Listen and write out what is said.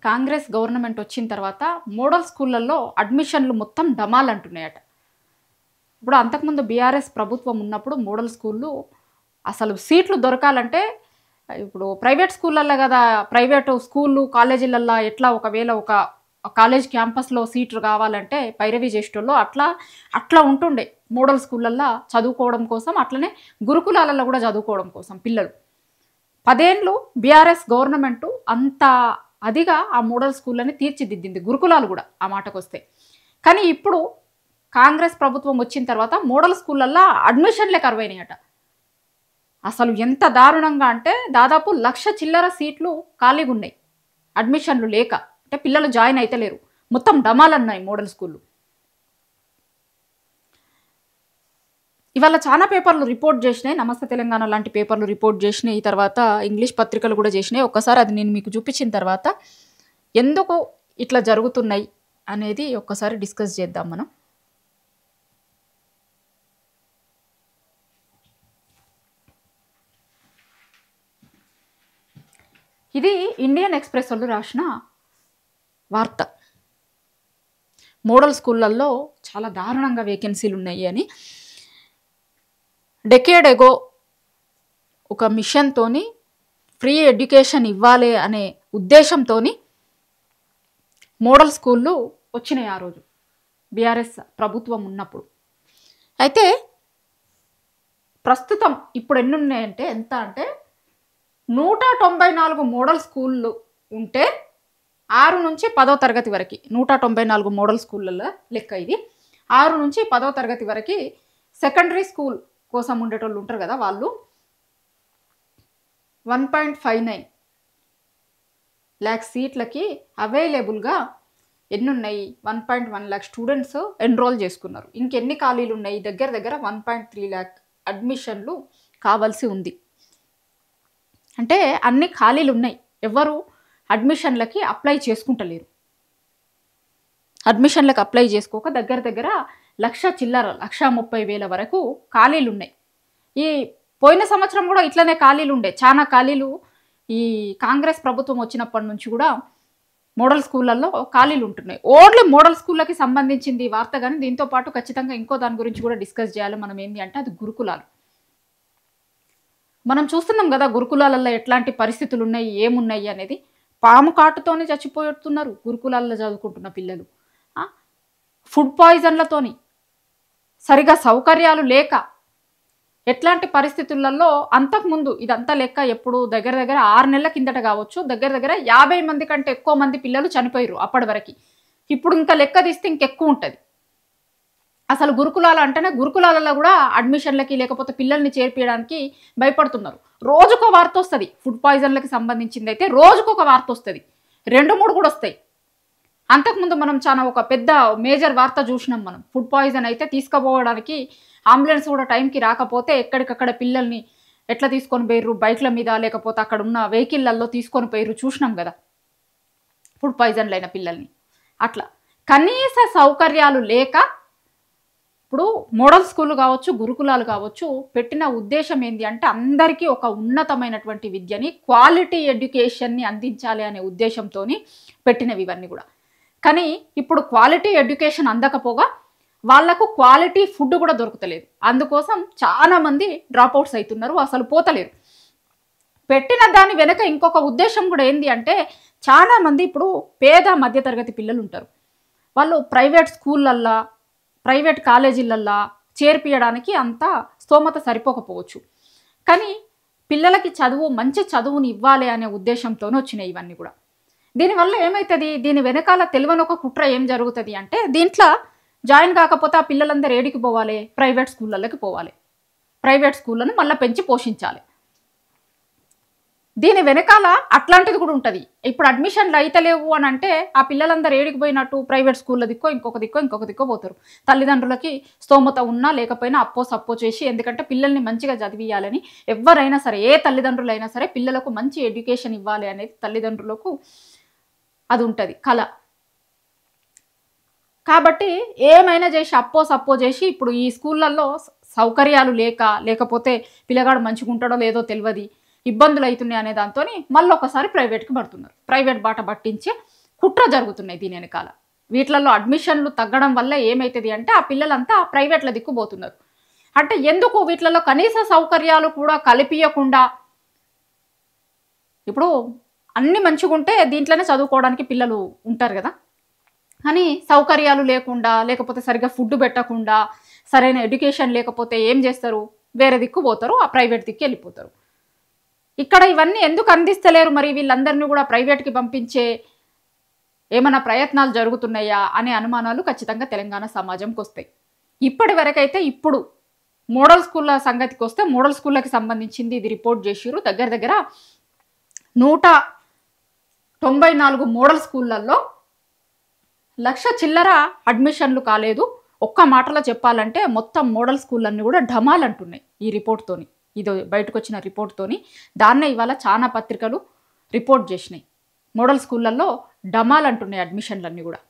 Congress government వచ్చిన తర్వాత model స్కూళ్ళల్లో అడ్మిషన్లు మొత్తం డమాల్ అంటున్నాయట. ఇప్పుడు అంతకుముందు బీఆర్ఎస్ ప్రభుత్వం ఉన్నప్పుడు మోడల్ స్కూళ్ళు అసలు సీట్లు దొరకాలంటే ఇప్పుడు ప్రైవేట్ స్కూళ్ళల్లో కదా, ప్రైవేటు స్కూళ్ళు కాలేజీలల్లో ఎట్లా ఒకవేళ ఒక కాలేజ్ క్యాంపస్లో సీట్లు కావాలంటే పైరవీ చేసేటోళ్ళు అట్లా ఉంటుండే మోడల్ స్కూళ్ళల్లో చదువుకోవడం కోసం, అట్లనే గురుకులాలలో కూడా చదువుకోవడం కోసం పిల్లలు. 10 ఏళ్ళు బీఆర్ఎస్ గవర్నమెంటు అంత అదిగా ఆ మోడల్ స్కూళ్ళని తీర్చిదిద్దింది, గురుకులాలు కూడా ఆ మాటకొస్తే. కానీ ఇప్పుడు కాంగ్రెస్ ప్రభుత్వం వచ్చిన తర్వాత మోడల్ స్కూళ్ళల్లో అడ్మిషన్లే కరువైనాయట. అసలు ఎంత దారుణంగా అంటే దాదాపు 1,00,000 చిల్లర సీట్లు ఖాళీగా ఉన్నాయి అడ్మిషన్లు లేక. అంటే పిల్లలు జాయిన్ అయితే లేరు, మొత్తం డమాల్ అన్నాయి మోడల్ స్కూళ్ళు. ఇవాళ చాలా పేపర్లు రిపోర్ట్ చేసినాయి, నమస్తే తెలంగాణ లాంటి పేపర్లు రిపోర్ట్ చేసినాయి, తర్వాత ఇంగ్లీష్ పత్రికలు కూడా చేసినాయి. ఒక్కసారి అది నేను మీకు చూపించిన తర్వాత ఎందుకు ఇట్లా జరుగుతున్నాయి అనేది ఒక్కసారి డిస్కస్ చేద్దాం మనం. ఇది ఇండియన్ ఎక్స్ప్రెస్ వాళ్ళు రాసిన వార్త. మోడల్ స్కూళ్ళల్లో చాలా దారుణంగా వేకెన్సీలు ఉన్నాయి అని. డెకేడ్ ఎగో ఒక మిషన్తోని ఫ్రీ ఎడ్యుకేషన్ ఇవ్వాలి అనే ఉద్దేశంతో మోడల్ స్కూళ్ళు వచ్చినాయి ఆ రోజు బీఆర్ఎస్ ప్రభుత్వం ఉన్నప్పుడు. అయితే ప్రస్తుతం ఇప్పుడు ఎన్ని ఉన్నాయంటే ఎంత అంటే 194 మోడల్ స్కూళ్ళు ఉంటే 6 నుంచి 10వ తరగతి వరకు 194 మోడల్ స్కూళ్ళల్లో లెక్క ఇది. 6 నుంచి 10వ తరగతి వరకు సెకండరీ స్కూల్ కోసం ఉండేటోళ్ళు ఉంటారు కదా, వాళ్ళు 1.59 lakh సీట్లకి అవైలబుల్గా ఎన్ని ఉన్నాయి, 1.1 lakh స్టూడెంట్స్ ఎన్రోల్ చేసుకున్నారు. ఇంకెన్ని ఖాళీలు ఉన్నాయి, దగ్గర దగ్గర 1.3 lakh అడ్మిషన్లు కావాల్సి ఉంది. అంటే అన్ని ఖాళీలు ఉన్నాయి, ఎవరు అడ్మిషన్లకి అప్లై చేసుకుంటలేరు. అడ్మిషన్లకు అప్లై చేసుకోక దగ్గర దగ్గర 1,00,000 చిల్లర 1,30,000 వరకు ఖాళీలు ఉన్నాయి. ఈ పోయిన సంవత్సరం కూడా ఇట్లనే ఖాళీలు ఉండే, చాలా ఖాళీలు ఈ కాంగ్రెస్ ప్రభుత్వం వచ్చినప్పటి నుంచి కూడా మోడల్ స్కూళ్ళల్లో ఖాళీలు ఉంటున్నాయి. ఓన్లీ మోడల్ స్కూళ్ళకి సంబంధించింది ఈ వార్త, కానీ దీంతో పాటు ఖచ్చితంగా ఇంకో దాని గురించి కూడా డిస్కస్ చేయాలి మనం. ఏంటి అంటే అది గురుకులాలు. మనం చూస్తున్నాం కదా గురుకులాలలో ఎట్లాంటి పరిస్థితులు ఉన్నాయి, ఏమున్నాయి అనేది. పాము కాటుతోనే చచ్చిపోతున్నారు గురుకులాల్లో చదువుకుంటున్న పిల్లలు, ఫుడ్ పాయిజన్లతోని, సరిగా సౌకర్యాలు లేక. ఎట్లాంటి పరిస్థితులలో అంతకుముందు ఇదంతా లెక్క ఎప్పుడు దగ్గర దగ్గర 6 నెలల కిందట కావచ్చు, దగ్గర దగ్గర 50 మంది కంటే ఎక్కువ మంది పిల్లలు చనిపోయారు అప్పటి వరకు. ఇప్పుడు ఇంకా లెక్క తీస్తే ఇంకెక్కువ ఉంటుంది. అసలు గురుకులాలు అంటేనే గురుకులాలలో కూడా అడ్మిషన్లకి లేకపోతే పిల్లల్ని చేర్పించడానికి భయపడుతున్నారు. రోజుకో వార్త వస్తుంది, ఫుడ్ పాయిజన్లకి సంబంధించింది అయితే రోజుకొక వార్త వస్తుంది, 2-3 కూడా వస్తాయి. అంతకుముందు మనం చాలా ఒక పెద్ద మేజర్ వార్త చూసినాం మనం. ఫుడ్ పాయిజన్ అయితే తీసుకుపోవడానికి అంబులెన్స్ కూడా టైంకి రాకపోతే ఎక్కడికక్కడ పిల్లల్ని ఎట్లా తీసుకొని పోయిర్రు, బైక్ల మీద లేకపోతే అక్కడ ఉన్న వెహికల్లల్లో తీసుకొని పోయిర్రు, చూసినాం కదా ఫుడ్ పాయిజన్లు అయిన పిల్లల్ని. అట్లా కనీస సౌకర్యాలు లేక ఇప్పుడు మోడల్ స్కూల్ కావచ్చు, గురుకులాలు కావచ్చు పెట్టిన ఉద్దేశం ఏంటి అంటే అందరికీ ఒక ఉన్నతమైనటువంటి విద్యని, క్వాలిటీ ఎడ్యుకేషన్ని అందించాలి అనే ఉద్దేశంతో పెట్టినవి ఇవన్నీ కూడా. కానీ ఇప్పుడు క్వాలిటీ ఎడ్యుకేషన్ అందకపోగా వాళ్లకు క్వాలిటీ ఫుడ్ కూడా దొరకలేదు. అందుకోసం చాలామంది డ్రాప్అవుట్స్ అవుతున్నారు, అసలు పోతలేరు. పెట్టిన దాని వెనక ఇంకొక ఉద్దేశం కూడా ఏంటి అంటే చాలామంది ఇప్పుడు పేద మధ్యతరగతి పిల్లలు ఉంటారు, వాళ్ళు ప్రైవేట్ స్కూళ్ళల్లో ప్రైవేట్ కాలేజీలల్లో చేర్పియడానికి అంత స్తోమత సరిపోకపోవచ్చు. కానీ పిల్లలకి మంచి చదువుని ఇవ్వాలి అనే ఉద్దేశంతోనే వచ్చినాయి ఇవన్నీ కూడా. దీనివల్ల ఏమవుతుంది, దీని వెనకాల తెలియని ఒక కుట్ర ఏం జరుగుతుంది అంటే దీంట్లో జాయిన్ కాకపోతే ఆ పిల్లలందరూ ఏడికి పోవాలి, ప్రైవేట్ స్కూళ్ళకి పోవాలి, ప్రైవేట్ స్కూళ్ళను మళ్ళీ పెంచి పోషించాలి. దీని వెనకాల అట్లాంటిది కూడా ఉంటుంది. ఇప్పుడు అడ్మిషన్లు అయితే లేవు అని అంటే ఆ పిల్లలందరూ ఏడికి పోయినట్టు ప్రైవేట్ స్కూళ్ళ దిక్కో ఇంకొక దిక్కో పోతారు. తల్లిదండ్రులకి స్తోమత ఉన్నా లేకపోయినా సప్పో చేసి, ఎందుకంటే పిల్లల్ని మంచిగా చదివియాలని ఎవరైనా సరే, ఏ తల్లిదండ్రులైనా సరే పిల్లలకు మంచి ఎడ్యుకేషన్ ఇవ్వాలి అనేది తల్లిదండ్రులకు అది ఉంటుంది కళ. కాబట్టి ఏమైనా చేసి సప్పో చేసి ఇప్పుడు ఈ స్కూళ్ళల్లో సౌకర్యాలు లేకపోతే పిల్లగాడు మంచిగా ఉంటాడో లేదో తెలియదు, ఇబ్బందులు అవుతున్నాయి అనే దాంతో మళ్ళీ ఒకసారి ప్రైవేట్కి పడుతున్నారు. ప్రైవేట్ బాట పట్టించి కుట్ర జరుగుతున్నాయి దీని వెనకాల. వీటిలలో అడ్మిషన్లు తగ్గడం వల్ల ఏమవుతుంది అంటే ఆ పిల్లలంతా ప్రైవేట్ల దిక్కుపోతున్నారు. అంటే ఎందుకు వీటిలలో కనీస సౌకర్యాలు కూడా కల్పించకుండా, ఇప్పుడు అన్ని మంచిగా ఉంటే దీంట్లోనే చదువుకోవడానికి పిల్లలు ఉంటారు కదా, కానీ సౌకర్యాలు లేకుండా, లేకపోతే సరిగ్గా ఫుడ్ పెట్టకుండా, సరైన ఎడ్యుకేషన్ లేకపోతే ఏం చేస్తారు? వేరే దిక్కు పోతారు, ఆ ప్రైవేట్ దిక్కు వెళ్ళిపోతారు. ఇక్కడ ఇవన్నీ ఎందుకు అందిస్తలేరు? మరి వీళ్ళందరినీ కూడా ప్రైవేట్కి పంపించే ఏమైనా ప్రయత్నాలు జరుగుతున్నాయా అనే అనుమానాలు ఖచ్చితంగా తెలంగాణ సమాజంకి వస్తాయి. ఇప్పటి వరకైతే ఇప్పుడు మోడల్ స్కూళ్ళ సంగతికి వస్తే, మోడల్ స్కూళ్ళకి సంబంధించింది ఇది రిపోర్ట్ చేసిరు. దగ్గర దగ్గర 194 మోడల్ స్కూళ్ళల్లో 1,00,000 చిల్లర అడ్మిషన్లు కాలేదు. ఒక్క మాటలో చెప్పాలంటే మొత్తం మోడల్ స్కూళ్ళన్నీ కూడా ఢమాల్ అంటున్నాయి ఈ రిపోర్ట్తోని. ఇది బయటకు వచ్చిన రిపోర్ట్తోని. దాన్నే ఇవాళ చాలా పత్రికలు రిపోర్ట్ చేసినాయి. మోడల్ స్కూళ్ళల్లో ఢమాల్ అంటున్నాయి అడ్మిషన్లన్నీ కూడా.